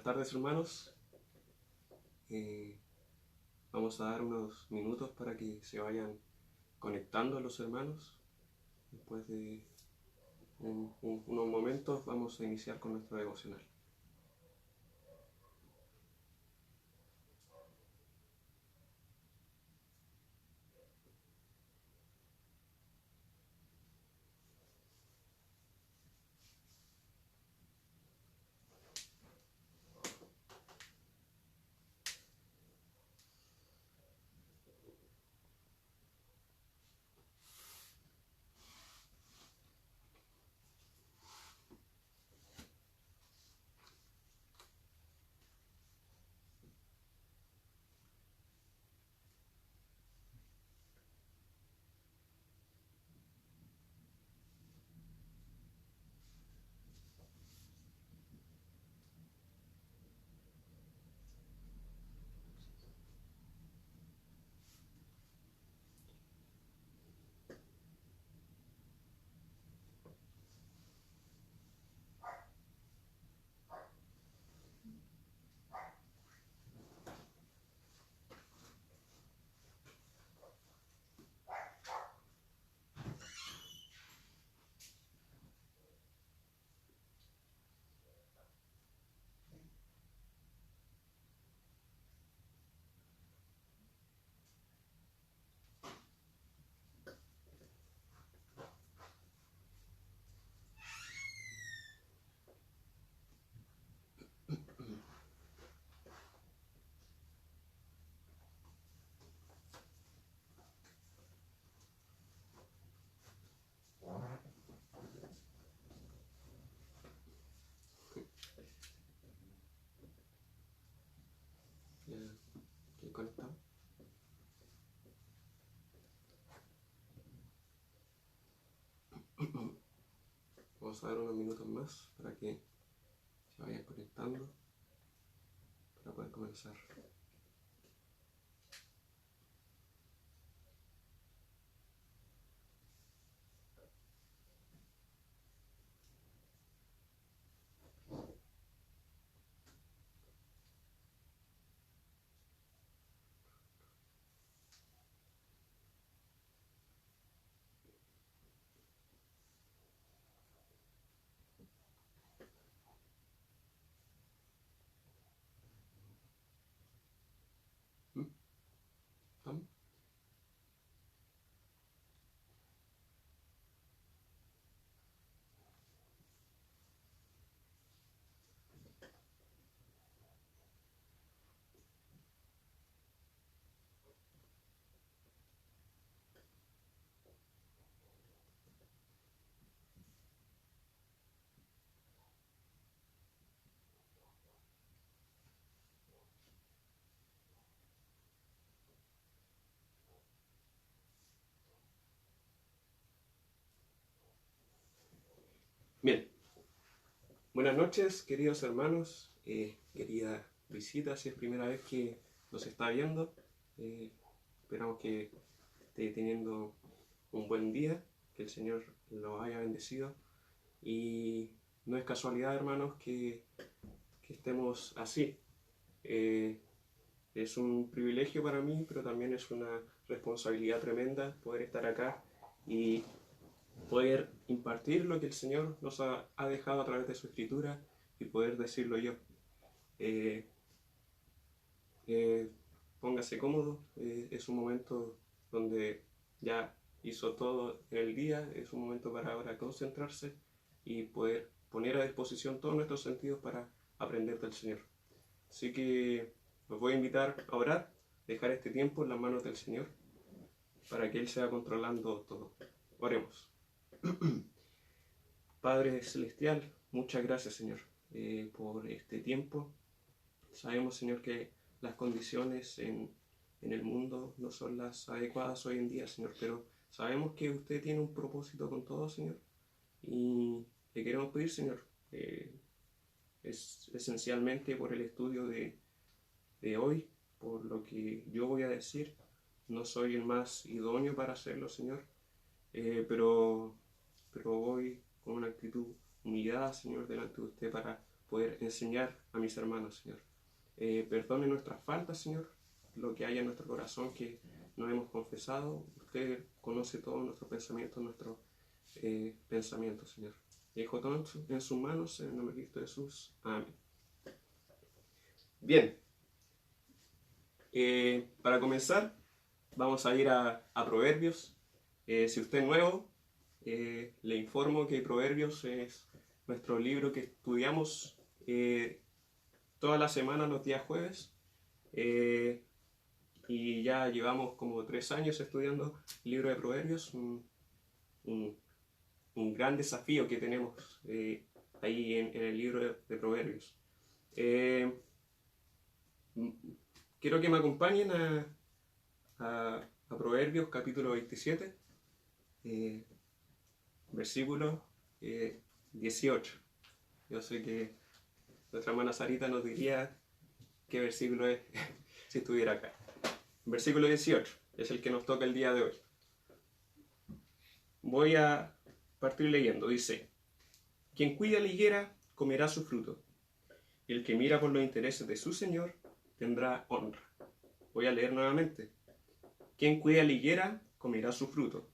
Buenas tardes, hermanos. Vamos a dar unos minutos para que se vayan conectando los hermanos. Después de unos momentos vamos a iniciar con nuestro devocional. ¿Ya conectado? Vamos a dar unos minutos más para que se vayan conectando para poder comenzar. ¿Estamos? Bien. Buenas noches, queridos hermanos, querida visita, si es primera vez que nos está viendo. Esperamos que esté teniendo un buen día, que el Señor lo haya bendecido. Y no es casualidad, hermanos, que estemos así. Es un privilegio para mí, pero también es una responsabilidad tremenda poder estar acá y poder impartir lo que el Señor nos ha dejado a través de su Escritura y poder decirlo yo. Póngase cómodo, es un momento donde ya hizo todo en el día, es un momento para ahora concentrarse y poder poner a disposición todos nuestros sentidos para aprender del Señor. Así que los voy a invitar a orar, dejar este tiempo en las manos del Señor para que Él sea controlando todo. Oremos. Padre Celestial, muchas gracias, Señor, por este tiempo. Sabemos, Señor, que las condiciones en el mundo no son las adecuadas hoy en día, Señor, pero sabemos que usted tiene un propósito con todo, Señor, y le queremos pedir, Señor, es esencialmente por el estudio de hoy, por lo que yo voy a decir. No soy el más idóneo para hacerlo, Señor, pero voy con una actitud humillada, Señor, delante de usted para poder enseñar a mis hermanos, Señor. Perdone nuestras faltas, Señor, lo que haya en nuestro corazón que no hemos confesado. Usted conoce todos nuestros pensamientos, Señor. Y dejo todo en sus manos, en el nombre de Cristo Jesús. Amén. Bien, para comenzar, vamos a ir a Proverbios. Si usted es nuevo, le informo que Proverbios es nuestro libro que estudiamos toda la semana, los días jueves. Y ya llevamos como 3 años estudiando el libro de Proverbios. Un gran desafío que tenemos ahí en el libro de Proverbios. Quiero que me acompañen a Proverbios capítulo 27, versículo 18. Yo sé que nuestra hermana Sarita nos diría qué versículo es si estuviera acá. Versículo 18 es el que nos toca el día de hoy. Voy a partir leyendo. Dice: quien cuida la higuera comerá su fruto, y el que mira por los intereses de su señor tendrá honra. Voy a leer nuevamente. Quien cuida la higuera comerá su fruto,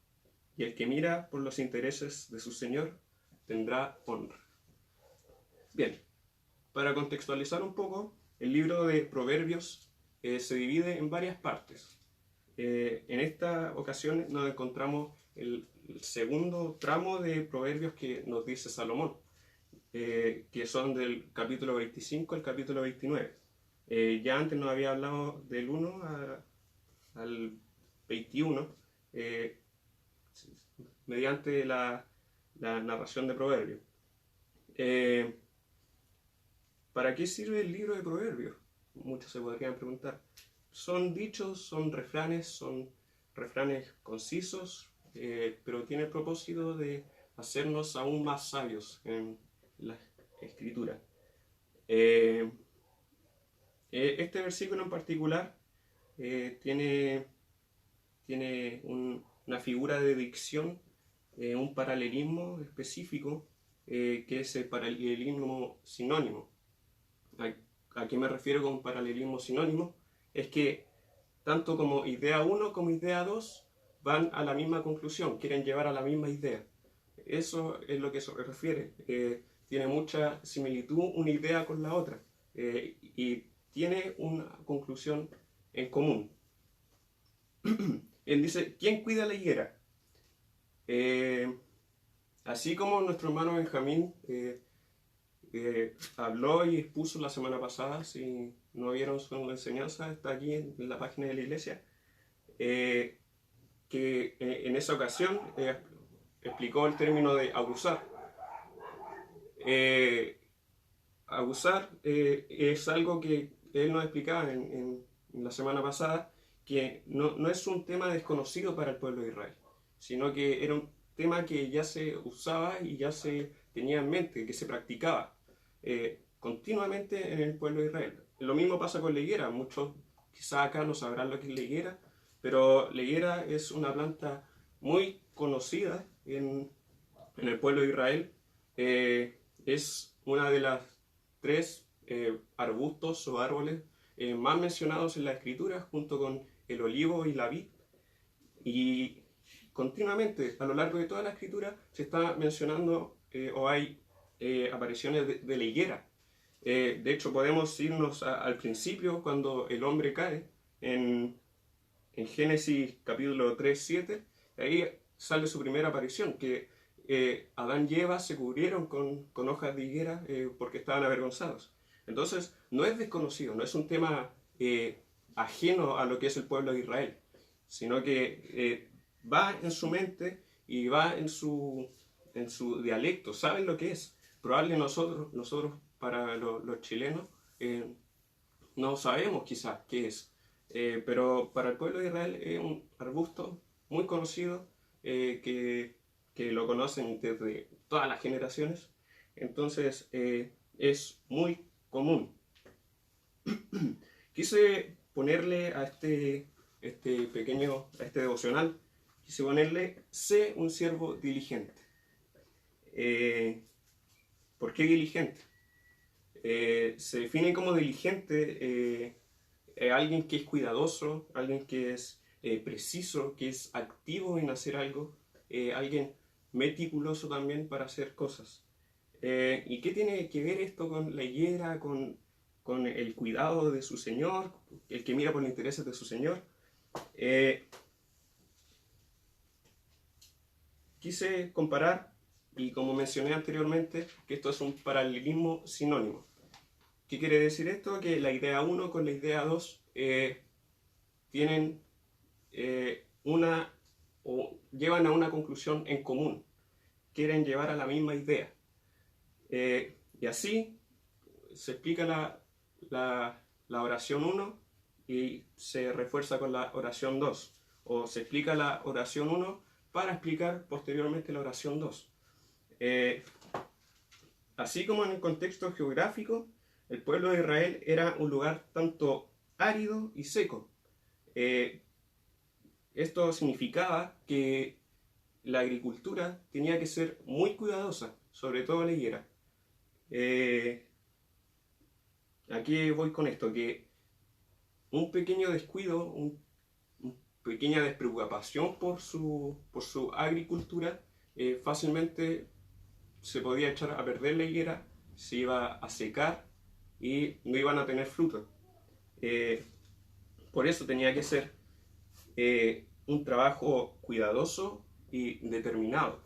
y el que mira por los intereses de su señor tendrá honra. Bien, para contextualizar un poco, el libro de Proverbios se divide en varias partes. En esta ocasión nos encontramos el segundo tramo de Proverbios que nos dice Salomón, que son del capítulo 25 al capítulo 29. Ya antes nos había hablado del 1 al 21 mediante la narración de Proverbios. ¿Para qué sirve el libro de Proverbios? Muchos se podrían preguntar. Son dichos, son refranes concisos, pero tiene el propósito de hacernos aún más sabios en la Escritura. Este versículo en particular tiene una figura de dicción, un paralelismo específico, que es el paralelismo sinónimo. ¿A qué me refiero con paralelismo sinónimo? Es que tanto como idea 1 como idea 2 van a la misma conclusión, quieren llevar a la misma idea. Eso es lo que se refiere. Tiene mucha similitud una idea con la otra, y tiene una conclusión en común. Él dice: ¿quién cuida la higuera? Así como nuestro hermano Benjamín habló y expuso la semana pasada, si no vieron su enseñanza, está aquí en la página de la iglesia, que en esa ocasión explicó el término de abusar. Abusar es algo que él nos explicaba en la semana pasada, que no es un tema desconocido para el pueblo de Israel, sino que era un tema que ya se usaba y ya se tenía en mente, que se practicaba continuamente en el pueblo de Israel. Lo mismo pasa con la higuera. Muchos quizá acá no sabrán lo que es la higuera, pero la higuera es una planta muy conocida en el pueblo de Israel. Es una de las 3 arbustos o árboles más mencionados en la escritura, junto con el olivo y la vid. Y continuamente, a lo largo de toda la escritura, se está mencionando o hay apariciones de la higuera. De hecho, podemos irnos al principio, cuando el hombre cae, en Génesis capítulo 3, 7, ahí sale su primera aparición, que Adán y Eva se cubrieron con hojas de higuera porque estaban avergonzados. Entonces, no es desconocido, no es un tema ajeno a lo que es el pueblo de Israel, sino que va en su mente y va en su dialecto, saben lo que es. Probablemente nosotros para los chilenos, no sabemos quizás qué es, pero para el pueblo de Israel es un arbusto muy conocido, que lo conocen desde todas las generaciones. Entonces es muy común. Quise ponerle a este devocional, quise ponerle: sé un siervo diligente. ¿Por qué diligente? Se define como diligente alguien que es cuidadoso, alguien que es preciso, que es activo en hacer algo, alguien meticuloso también para hacer cosas. ¿Y qué tiene que ver esto con la higuera, con el cuidado de su Señor, el que mira por los intereses de su Señor? Quise comparar, y como mencioné anteriormente, que esto es un paralelismo sinónimo. ¿Qué quiere decir esto? Que la idea 1 con la idea 2 tienen o llevan a una conclusión en común. Quieren llevar a la misma idea. Y así se explica la oración 1 y se refuerza con la oración 2. O se explica la oración 1 para explicar posteriormente la oración 2. Así como en el contexto geográfico, el pueblo de Israel era un lugar tanto árido y seco. Esto significaba que la agricultura tenía que ser muy cuidadosa, sobre todo la higuera. Aquí voy con esto, que un pequeño descuido, una pequeña despreocupación por su agricultura, fácilmente se podía echar a perder la higuera, se iba a secar y no iban a tener fruto. Por eso tenía que ser un trabajo cuidadoso y determinado,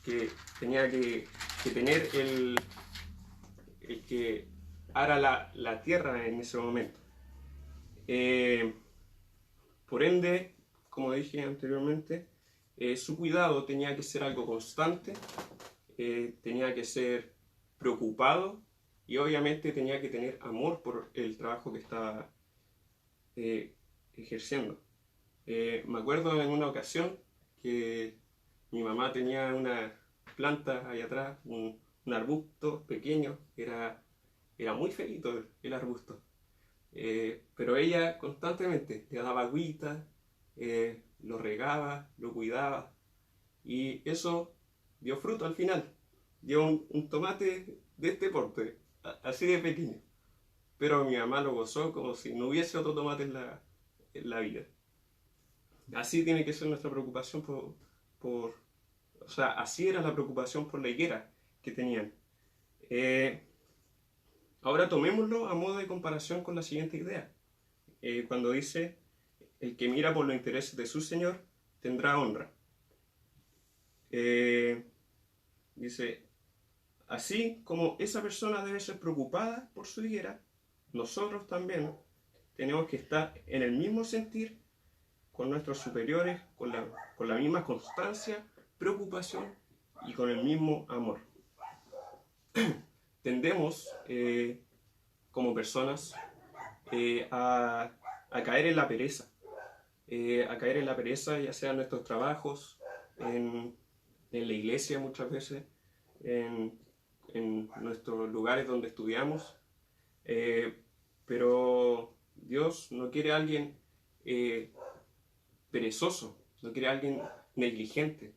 que tenía que tener el que ara la tierra en ese momento. Por ende, como dije anteriormente, su cuidado tenía que ser algo constante, tenía que ser preocupado y obviamente tenía que tener amor por el trabajo que estaba ejerciendo. Me acuerdo en una ocasión que mi mamá tenía una planta ahí atrás, un arbusto pequeño, era muy feito el arbusto. Pero ella constantemente le daba agüita, lo regaba, lo cuidaba y eso dio fruto al final. Dio un tomate de este porte, así de pequeño. Pero mi mamá lo gozó como si no hubiese otro tomate en la vida. Así tiene que ser nuestra preocupación o sea, así era la preocupación por la higuera que tenían. Ahora tomémoslo a modo de comparación con la siguiente idea. Cuando dice, el que mira por los intereses de su Señor tendrá honra. Dice, así como esa persona debe ser preocupada por su higuera, nosotros también tenemos que estar en el mismo sentir con nuestros superiores, con la misma constancia, preocupación y con el mismo amor. Tendemos como personas a caer en la pereza, ya sea en nuestros trabajos, en la iglesia muchas veces, en nuestros lugares donde estudiamos, pero Dios no quiere a alguien perezoso, no quiere a alguien negligente,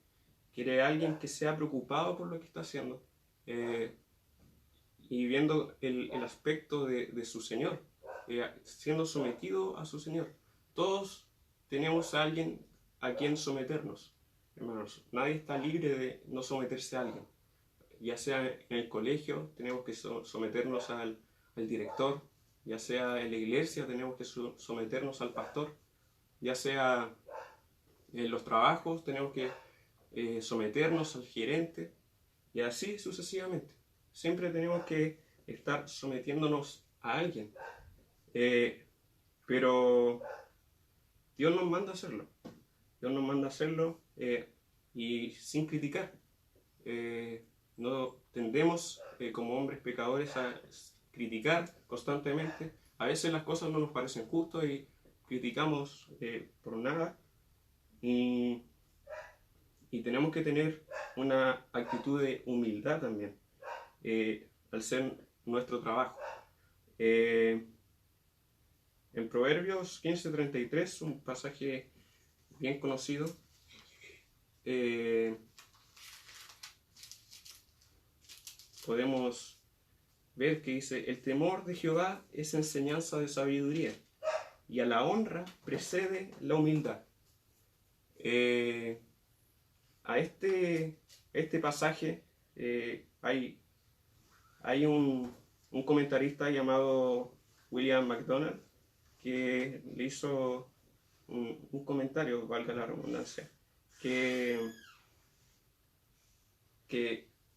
quiere a alguien que sea preocupado por lo que está haciendo y viendo el aspecto de su Señor, siendo sometido a su Señor. Todos tenemos a alguien a quien someternos, hermanos. Nadie está libre de no someterse a alguien. Ya sea en el colegio, tenemos que someternos al director, ya sea en la iglesia, tenemos que someternos al pastor, ya sea en los trabajos, tenemos que someternos al gerente, y así sucesivamente. Siempre tenemos que estar sometiéndonos a alguien. Pero Dios nos manda a hacerlo. Dios nos manda a hacerlo y sin criticar. No tendemos como hombres pecadores a criticar constantemente. A veces las cosas no nos parecen justas y criticamos por nada. Y tenemos que tener una actitud de humildad también al ser nuestro trabajo. En Proverbios 15:33, un pasaje bien conocido, podemos ver que dice, el temor de Jehová es enseñanza de sabiduría, y a la honra precede la humildad. A este pasaje hay un comentarista llamado William MacDonald que le hizo un comentario, valga la redundancia, que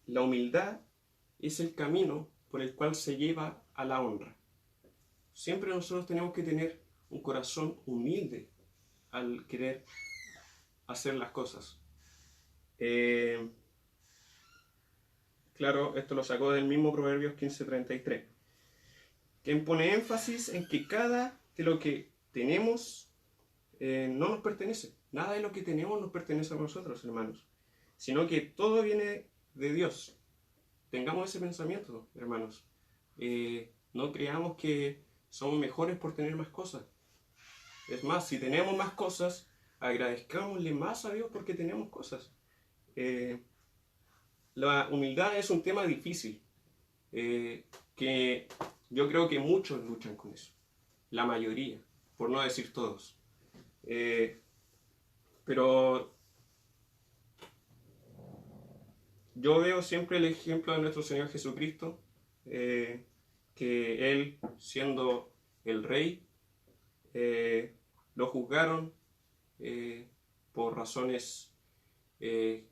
la humildad es el camino por el cual se lleva a la honra. Siempre nosotros tenemos que tener un corazón humilde al querer hacer las cosas. Claro, esto lo sacó del mismo Proverbios 15:33, quien pone énfasis en que nada de lo que tenemos no nos pertenece. Nada de lo que tenemos nos pertenece a nosotros, hermanos, sino que todo viene de Dios. Tengamos ese pensamiento, hermanos. No creamos que somos mejores por tener más cosas. Es más, si tenemos más cosas, agradezcámosle más a Dios porque tenemos cosas. La humildad es un tema difícil, que yo creo que muchos luchan con eso. La mayoría, por no decir todos. Pero yo veo siempre el ejemplo de nuestro Señor Jesucristo, que Él, siendo el Rey, lo juzgaron por razones que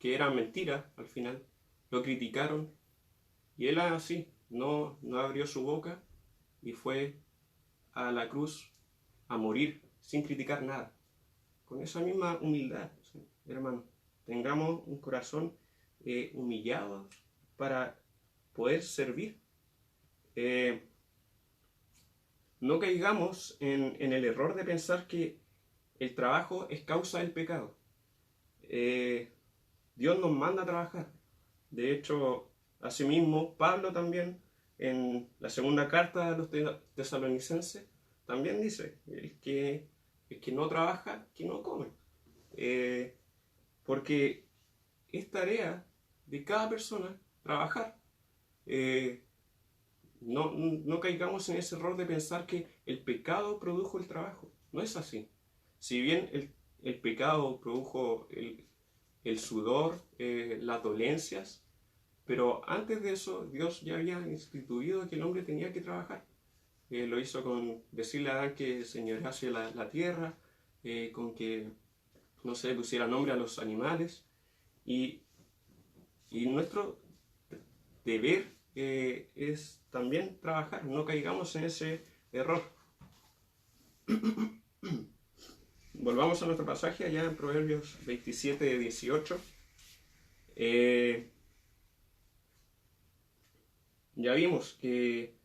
eran mentiras al final. Lo criticaron y Él así no abrió su boca y fue a la cruz a morir sin criticar nada. Con esa misma humildad, hermano, tengamos un corazón humillado para poder servir. No caigamos en el error de pensar que el trabajo es causa del pecado. Dios nos manda a trabajar. De hecho, asimismo, Pablo también, en la segunda carta a los tesalonicenses, también dice, el que no trabaja, que no come. Porque es tarea de cada persona trabajar. No caigamos en ese error de pensar que el pecado produjo el trabajo. No es así. Si bien el pecado produjo el sudor, las dolencias, pero antes de eso Dios ya había instituido que el hombre tenía que trabajar. Lo hizo con decirle a Adán que señorease la tierra, con que no se pusiera nombre a los animales, y nuestro deber es también trabajar. No caigamos en ese error. Volvamos a nuestro pasaje allá en Proverbios 27:18. Ya vimos que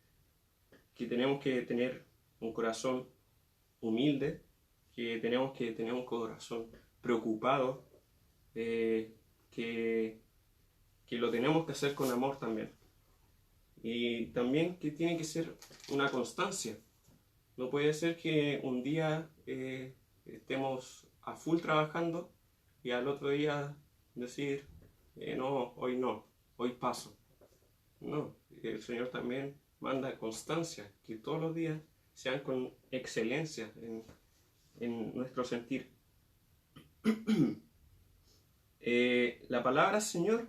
tenemos que tener un corazón humilde, que tenemos que tener un corazón preocupado, que lo tenemos que hacer con amor también. Y también que tiene que ser una constancia. No puede ser que un día estemos a full trabajando y al otro día decir, no, hoy paso. No, el Señor también manda constancia, que todos los días sean con excelencia en nuestro sentir. La palabra Señor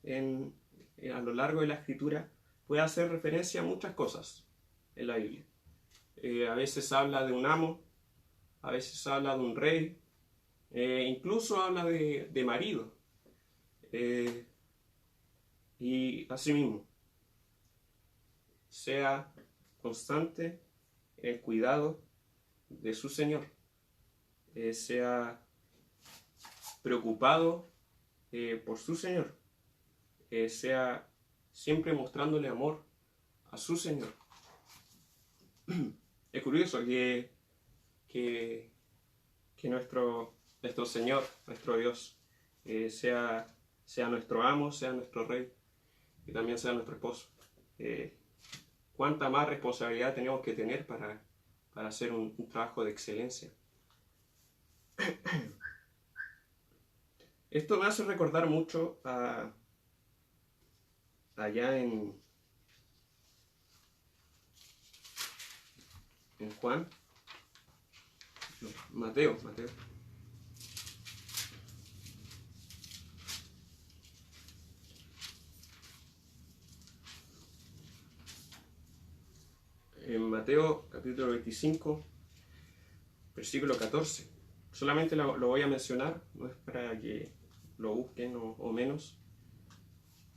a lo largo de la Escritura puede hacer referencia a muchas cosas en la Biblia. A veces habla de un amo, a veces habla de un rey, incluso habla de marido. Y así mismo, sea constante en el cuidado de su Señor, sea preocupado por su Señor, sea siempre mostrándole amor a su Señor. Es curioso que nuestro Señor, nuestro Dios, sea nuestro amo, sea nuestro rey y también sea nuestro esposo. ¿Cuánta más responsabilidad tenemos que tener para hacer un trabajo de excelencia? Esto me hace recordar mucho allá en Juan, no, Mateo. En Mateo capítulo 25, versículo 14. Solamente lo voy a mencionar, no es para que lo busquen o menos,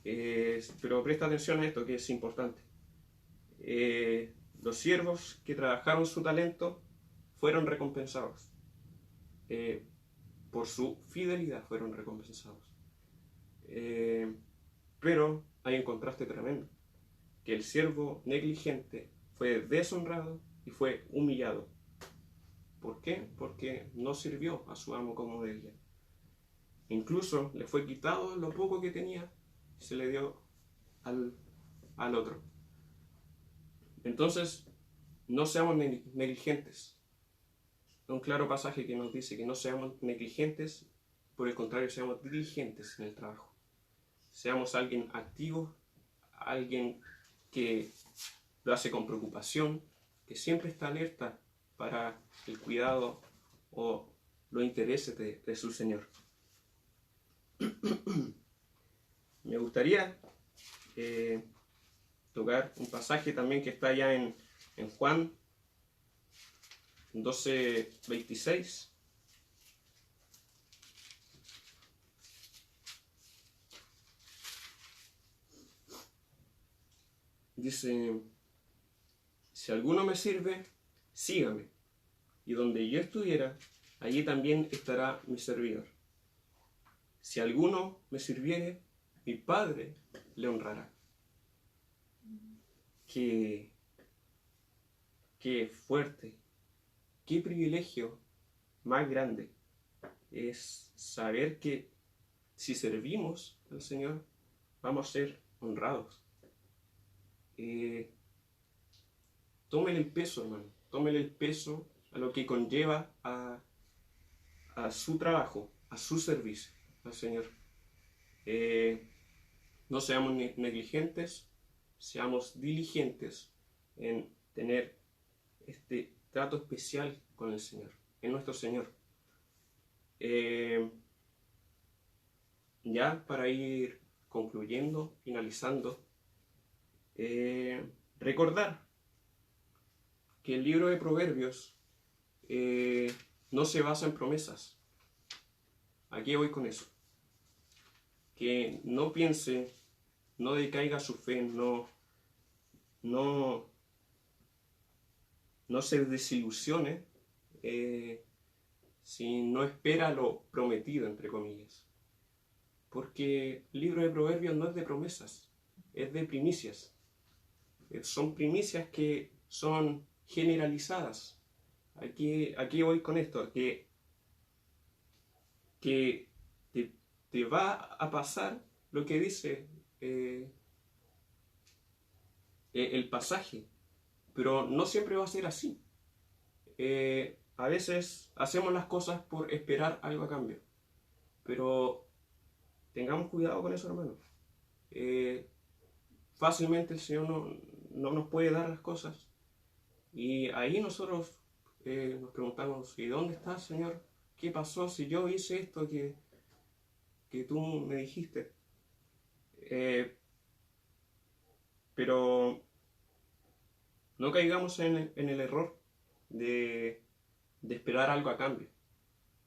pero presta atención a esto que es importante. Los siervos que trabajaron su talento fueron recompensados. Por su fidelidad fueron recompensados. Pero hay un contraste tremendo, que el siervo negligente fue deshonrado y fue humillado. ¿Por qué? Porque no sirvió a su amo como debía. Incluso le fue quitado lo poco que tenía y se le dio al otro. Entonces, no seamos negligentes. Un claro pasaje que nos dice que no seamos negligentes, por el contrario, seamos diligentes en el trabajo. Seamos alguien activo, alguien que lo hace con preocupación, que siempre está alerta para el cuidado o los intereses de su Señor. Me gustaría tocar un pasaje también que está allá en Juan 12:26. Dice: si alguno me sirve, sígame, y donde yo estuviera, allí también estará mi servidor. Si alguno me sirviere, mi Padre le honrará. Qué fuerte, qué privilegio más grande es saber que si servimos al Señor, vamos a ser honrados. Tómele el peso, hermano, tómele el peso a lo que conlleva a su trabajo, a su servicio al Señor. No seamos negligentes, seamos diligentes en tener este trato especial con el Señor, en nuestro Señor. Ya para ir concluyendo, finalizando, recordar que el libro de Proverbios no se basa en promesas. Aquí voy con eso. Que no piense, no decaiga su fe, no se desilusione si no espera lo prometido, entre comillas. Porque el libro de Proverbios no es de promesas, es de primicias. Son primicias que son generalizadas. Aquí voy con esto, que te va a pasar lo que dice el pasaje, pero no siempre va a ser así. A veces hacemos las cosas por esperar algo a cambio, pero tengamos cuidado con eso, hermano. Fácilmente el Señor no nos puede dar las cosas, y ahí nosotros nos preguntamos: ¿y dónde estás, Señor? ¿Qué pasó si yo hice esto que tú me dijiste? Pero no caigamos en el error de esperar algo a cambio,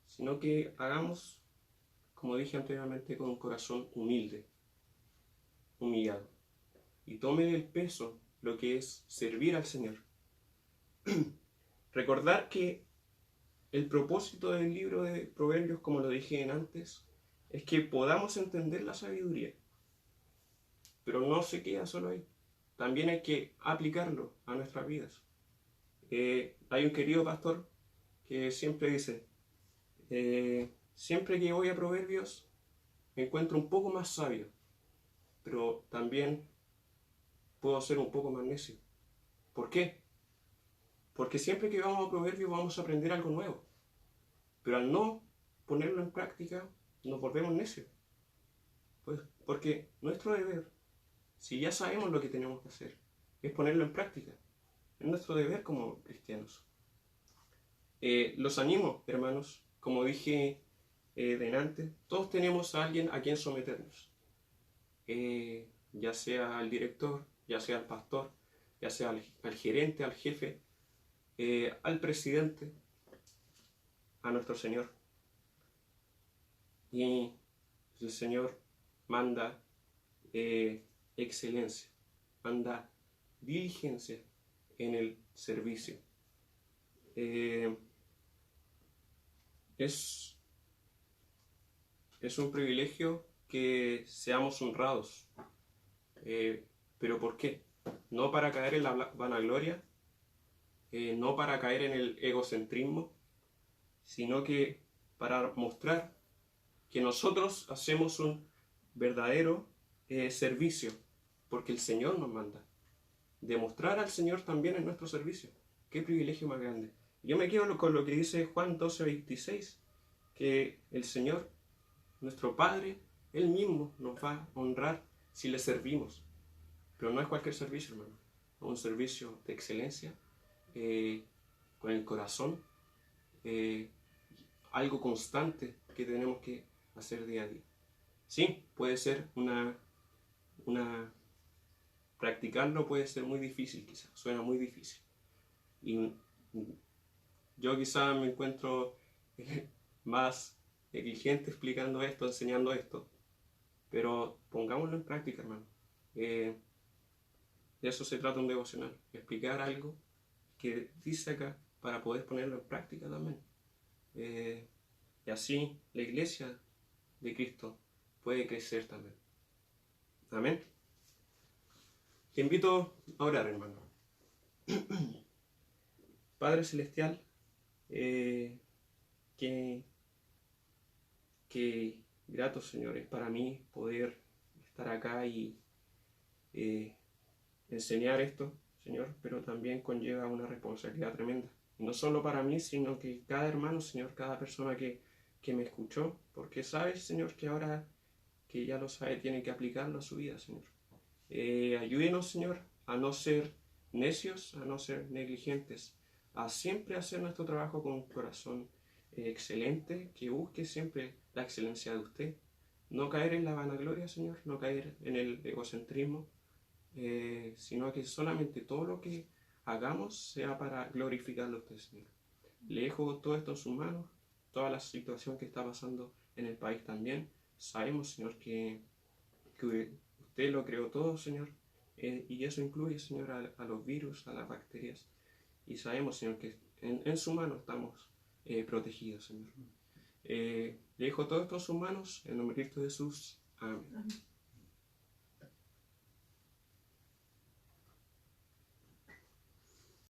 sino que hagamos, como dije anteriormente, con un corazón humilde, humillado, y tome el peso lo que es servir al Señor. Recordar que el propósito del libro de Proverbios, como lo dije antes, es que podamos entender la sabiduría, pero no se queda solo ahí. También hay que aplicarlo a nuestras vidas. Hay un querido pastor que siempre dice: siempre que voy a Proverbios me encuentro un poco más sabio, pero también puedo ser un poco más necio. ¿Por qué? Porque siempre que vamos a Proverbios vamos a aprender algo nuevo, pero al no ponerlo en práctica nos volvemos necios. Pues porque nuestro deber Si ya sabemos lo que tenemos que hacer, es ponerlo en práctica. Es nuestro deber como cristianos. Los animo, hermanos, como dije delante, todos tenemos a alguien a quien someternos. Ya sea al director, ya sea al pastor, ya sea al gerente, al jefe, al presidente, a nuestro Señor. Y el Señor manda excelencia, manda diligencia en el servicio. Es un privilegio que seamos honrados. ¿Pero por qué? No para caer en la vanagloria, no para caer en el egocentrismo, sino que para mostrar que nosotros hacemos un verdadero servicio, porque el Señor nos manda. Demostrar al Señor también en nuestro servicio. Qué privilegio más grande. Yo me quedo con lo que dice Juan 12:26, que el Señor, nuestro Padre, Él mismo nos va a honrar si le servimos. Pero no es cualquier servicio, hermano. Es un servicio de excelencia, con el corazón, algo constante que tenemos que hacer día a día. Sí, puede ser practicarlo puede ser muy difícil, quizás, suena muy difícil. Y yo quizás me encuentro más negligente explicando esto, enseñando esto, pero pongámoslo en práctica, hermano. De eso se trata un devocional, explicar algo que dice acá para poder ponerlo en práctica también. Y así la iglesia de Cristo puede crecer también. Amén. Te invito a orar, hermano. Padre Celestial, qué grato, Señor, es para mí poder estar acá y enseñar esto, Señor, pero también conlleva una responsabilidad tremenda. No solo para mí, sino que cada hermano, Señor, cada persona que me escuchó, porque sabes, Señor, que ahora que ya lo sabe, tiene que aplicarlo a su vida, Señor. Ayúdenos, Señor, a no ser necios, a no ser negligentes, a siempre hacer nuestro trabajo con un corazón excelente, que busque siempre la excelencia de usted. No caer en la vanagloria, Señor, no caer en el egocentrismo, sino que solamente todo lo que hagamos sea para glorificarlo a usted, Señor. Le dejo todo esto en sus manos, toda la situación que está pasando en el país también. Sabemos, Señor, que usted lo creó todo, Señor, y eso incluye, Señor, a los virus, a las bacterias. Y sabemos, Señor, que en su mano estamos protegidos, Señor. Le dejo todo esto en sus manos, en el nombre de Cristo Jesús. Amén.